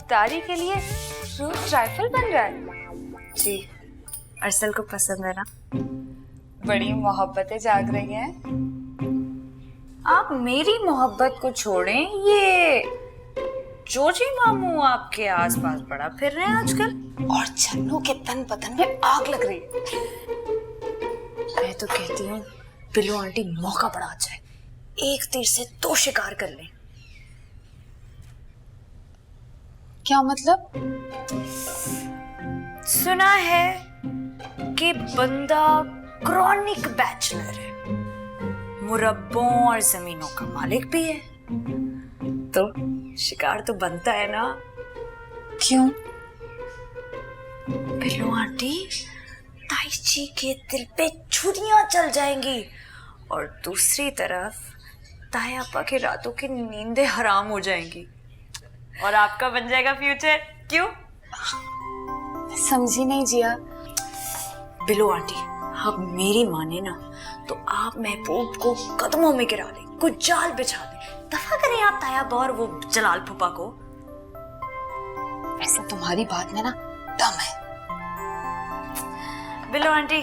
इफ्तारी के लिए fruit trifle बन रहा है। जी, अरसल को पसंद है ना? बड़ी मोहब्बतें जाग रही हैं। आप मेरी मोहब्बत को छोड़ें, ये जोजी मामू आपके आसपास बड़ा फिर रहे हैं आजकल और छन्नू के तन पतन में आग लग रही है। मैं तो कहती हूँ बिल्लू आंटी मौका बड़ा अच्छा है, एक तीर से दो शिकार कर लें। क्या मतलब? सुना है कि बंदा क्रॉनिक बैचलर है, मुरब्बों और जमीनों का मालिक भी है, तो शिकार तो बनता है ना। क्यों? बिल्लू आंटी, ताई जी के दिल पे छुरियां चल जाएंगी और दूसरी तरफ तायापा के रातों की नींदें हराम हो जाएंगी और आपका बन जाएगा फ्यूचर। क्यों? समझी नहीं जिया। बिल्लू आंटी, आप मेरी माने ना तो आप महबूब को कदमों में गिरा दें, कुछ जाल बिछा दें, दफा करें आप तायाबा और वो जलाल फूफा को। वैसे तुम्हारी बात में ना दम है। बिल्लू आंटी,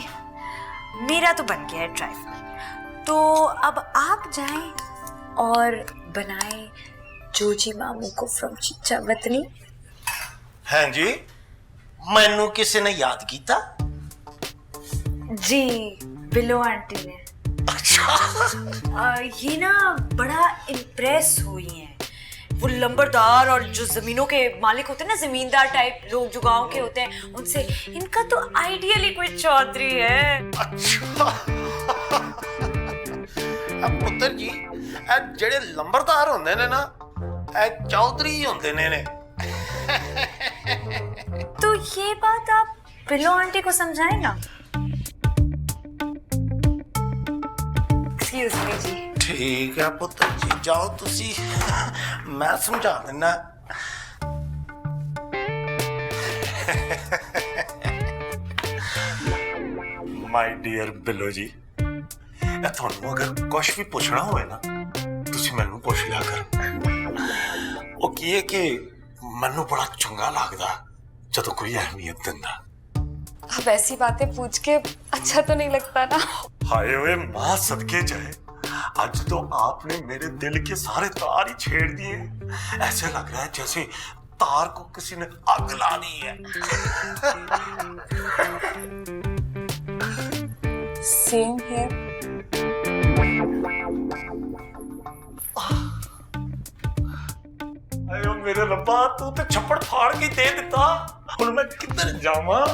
मेरा तो बन गया है ट्राइफल, तो अब आप जाएं और बनाएं जोजी मामू को फ्रॉम चिच्चा वतनी। हाँ जी, मैनू किसी ने याद किया? जी, बिल्लू आंटी ने। ये ना बड़ा इम्प्रेस हुई हैं, वो लंबरदार और जो जमीनों के मालिक होते हैं ना, जमींदार टाइप लोग जो गांव के होते हैं, उनसे इनका तो आइडियली कोई चौधरी है। अच्छा अब पुत्र जी, जेड़े लंबरदार होंदे ने ना, चौधरी होंदे ने। तो ये बात आप बिल्लू आंटी को समझाएं ना। एक्सक्यूज मी जी। ठीक है पुत्र जी, जाओ तुसी, मैं समझा देना। माय डियर बिल्लो जी, ਤੁਹਾਨੂੰ अगर कुछ भी पूछना होए ना, तुसी मैनू पूछ लिया कर। वो की है कि मैनू बड़ा चंगा लगदा जदों कोई अहमियत दिंदा। अब ऐसी बातें पूछ के अच्छा तो नहीं लगता ना। हाय ओए माँ सदके जाए, आज तो आपने मेरे दिल के सारे तार ही छेड़ दिए। ऐसे लग रहा है जैसे तार को किसी ने आग ला दी है। सेम है। आयो मेरे रब्बा, तू तो छप्पड़ फाड़ के दे दिता, हुण मैं किधर जावां?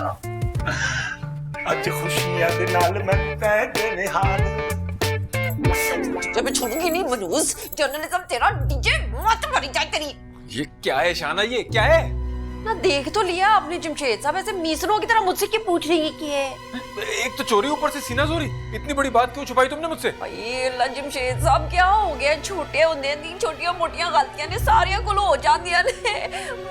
आज खुशियां दे नाल मैं पै गए निहाल। जब मैं छोड़ूंगी नहीं मनूज, जर्नलिज्म तेरा डीजे मत मरी जाए तेरी। ये क्या है शाना, ये क्या है? ना देख तो लिया आपने जमशेद साहब, ऐसे मीसरों की तरह मुझसे क्यों पूछ रही है कि है? एक तो चोरी, ऊपर से सीना चोरी। इतनी बड़ी बात क्यों छुपाई तुमने मुझसे? भाई अल्लाह जमशेद साहब क्या हो गया? छोटे होंदे दी छोटियां मोटियां गलतियां ने सारियां कोल हो जांदियां ने।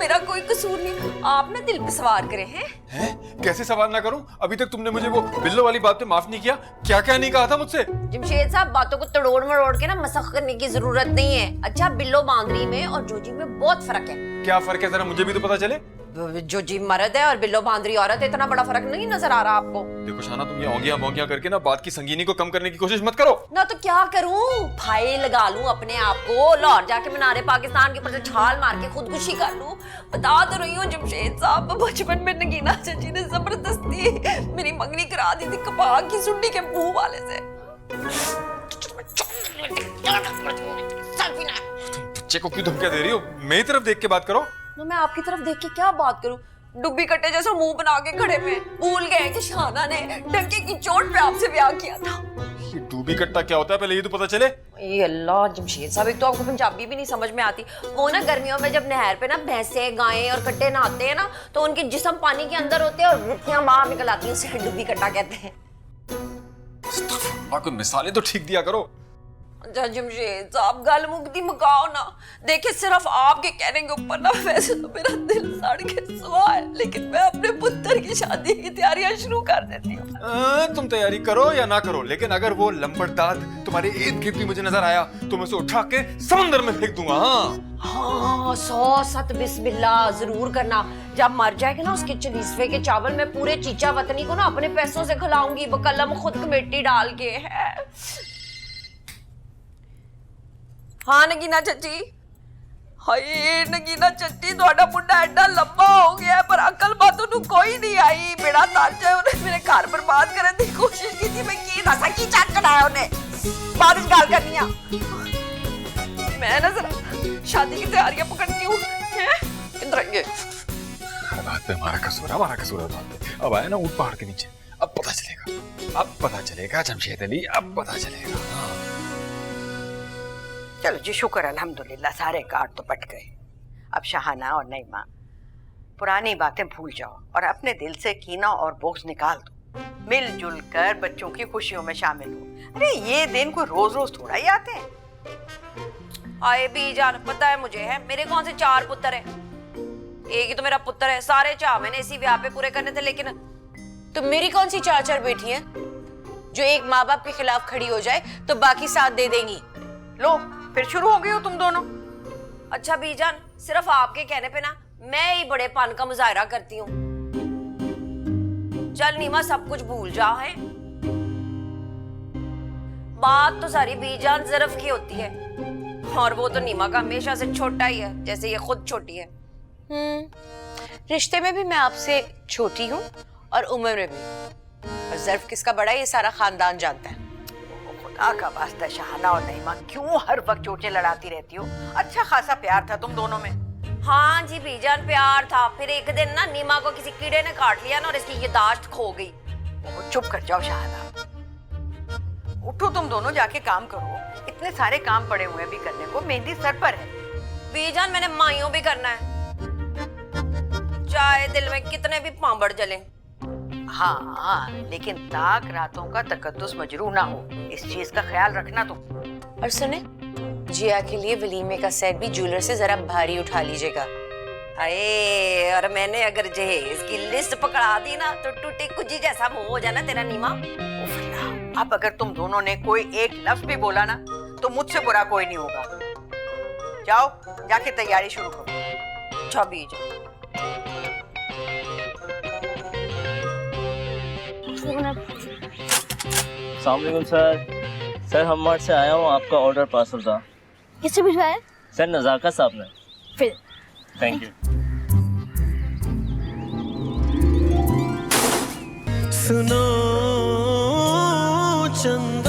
मेरा कोई कसूर नहीं, आप ना दिल पे सवार करे हैं। हैं? कैसे सवाल ना करूं? अभी तक तुमने मुझे वो बिल्लो वाली बात पे माफ नहीं किया। क्या क्या नहीं कहा था मुझसे? जमशेद साहब, बातों को तोड़ मरोड़ के ना मसख करने की जरूरत नहीं है। अच्छा, बिल्लो बांदरी में और जोजी में बहुत फर्क है। क्या फर्क है, जरा मुझे भी तो पता चले। जोजी मर्द है और बिल्लो बांदरी औरत है, इतना बड़ा फर्क नहीं नजर आ रहा आपको? देखो शाना, तुम ये औंगियां भौंगियां करके ना बात की संगीनी को कम करने की कोशिश मत करो ना। तो क्या करूं? भाई लगा लूं अपने आप को, लाहौर जाके मीनारे पाकिस्तान के ऊपर से छाल मार के खुदकुशी कर लूं? बता तो रही हूँ जमशेद साहब, बचपन में नगीना चाची ने जबरदस्ती मेरी मंगनी करा दी थी कपा की सुंडी के मुंह वाले से। बच्चे को क्यों धमकियां दे रही हो? मेरी तरफ देख के बात करो। तो मैं आपकी तरफ देख के क्या बात करूं? डुब्बी कट्टे जैसा मुंह बना के खड़े में भूल गए कि शाना ने डंके की चोट पे आपसे ब्याह किया था। ये डूबी कट्टा क्या होता है, पहले ये तो पता चले। ये अल्लाह जमशेद साहब, एक तो आपको पंजाबी भी नहीं समझ में आती। वो ना गर्मियों में जब नहर पे ना भैंसे गायें और कट्टे नहाते हैं ना, तो उनके जिस्म पानी के अंदर होते हैं और रुटियां बाहर निकल आती हैं, उसे डुब्बी कट्टा कहते हैं। कोई मिसालें तो ठीक दिया करो। जमशेद साहब गल मुकदी मकाओ ना। देखिए सिर्फ आपके कहने के ऊपर ना वैसे तो मेरा दिल सड़ के सुहा है, लेकिन मैं अपने पुत्र की शादी की तैयारियां शुरू कर देती हूँ। तुम तैयारी करो या ना करो, लेकिन अगर वो लंबड़दाद तुम्हारे इर्द गिर्द भी मुझे नजर आया तो मैं उसे उठा के समंदर में फेंक दूंगा। हाँ 100 बिस्मिल्लाह जरूर करना। जब मर जाएगा ना उसके चलीसवे के चावल मैं पूरे चीचा वतनी को ना अपने पैसों से खिलाऊंगी, बकलम खुद कमेटी डाल के है। हाँ नगीना चची, हाय नगीना चची ਤੁਹਾਡਾ ਮੁੰਡਾ ਐਡਾ ਲੰਬਾ ਹੋ ਗਿਆ ਪਰ ਅਕਲ ਬਾਤੋਂ ਨੂੰ ਕੋਈ ਨਹੀਂ ਆਈ। ਬੇੜਾ ਤਾਜਾ ਉਹਨੇ ਮੇਰੇ ਘਰ ਬਰਬਾਦ ਕਰਨ ਦੀ ਕੋਸ਼ਿਸ਼ ਕੀਤੀ। ਮੈਂ ਕੀ ਦੱਸਾਂ ਕੀ ਚੱਕ ਕਢਾਇਆ ਉਹਨੇ। ਬਾਅਦ ਵਿੱਚ ਗੱਲ ਕਰਨੀ ਆ। मैं ना जरा शादी की तैयारियां पकड़ती हूँ। किधर आएंगे? बात पे हमारा कसूर है, हमारा कसूर है बात पे। अब आया ना ऊट पहाड़ के नीचे, अब पता चलेगा, अब पता चलेगा जमशेद अली, अब पता चलेगा। चलो जी शुक्र अल्हम्दुलिल्लाह सारे कार्ड तो पट गए। अब शहाना और नईमा पुरानी बातें भूल जाओ और अपने दिल से कीना और बोझ निकाल दो। मिलजुल कर बच्चों की खुशियों में शामिल हो। अरे ये दिन कोई रोज रोज थोड़ा ही आते हैं। आए भी जान पता है मुझे है मेरे कौन से 4 पुत्र है, एक ही तो मेरा पुत्र है। सारे चाह मैंने इसी ब्याह पे पूरे करने थे, लेकिन तो मेरी कौन सी 4 बेटी हैं जो एक माँ बाप के खिलाफ खड़ी हो जाए तो बाकी साथ दे देंगी। लो फिर शुरू हो गई हो तुम दोनों। अच्छा बीजान सिर्फ आपके कहने पे ना मैं ही बड़े पन का मुजाहरा करती हूँ। चल नीमा सब कुछ भूल जा है। बात तो सारी बीजान ज़रफ की होती है और वो तो नीमा का हमेशा से छोटा ही है, जैसे ये खुद छोटी है। रिश्ते में भी मैं आपसे छोटी हूँ और उम्र में भी, और ज़र्फ किसका बड़ा है ये सारा खानदान जानता है। खुदा का वास्ता शहाना और नईमा क्यों हर वक्त चोटें लड़ाती रहती हो? अच्छा खासा प्यार था तुम दोनों में। हाँ जी बीजान प्यार था, फिर एक दिन ना नीमा को किसी कीड़े ने काट लिया ना और इसकी यादाश्त खो गई। वो चुप कर जाओ शहाना, उठो तुम दोनों जाके काम करो। इतने सारे काम पड़े हुए भी करने को, मेहंदी सर पर है। बीजान मैंने माइयों भी करना है, चाहे दिल में कितने भी पांबड़ जले। हाँ लेकिन ताक रातों का तकद्दुस मजरू ना हो, इस चीज का ख्याल रखना तुम। और सुने जिया के लिए वलीमे का सेट भी ज्वेलर से जरा भारी उठा लीजिएगा। अरे और मैंने अगर जहेज की लिस्ट पकड़ा दी ना तो टूटी कुजी जैसा मुंह हो जाना तेरा नीमा। अब अगर तुम दोनों ने कोई एक लफ्ज भी बोला ना तो मुझसे बुरा कोई नहीं होगा। जाओ जाके तैयारी शुरू करो। अच्छा बीजान अस्सलामुअलैकुम सर। सर हम मार्ट से आया हूँ, आपका ऑर्डर पार्सल था। किससे भिजवाया? सर नज़ाका साहब ने। फिर थैंक यू। सुनो चंद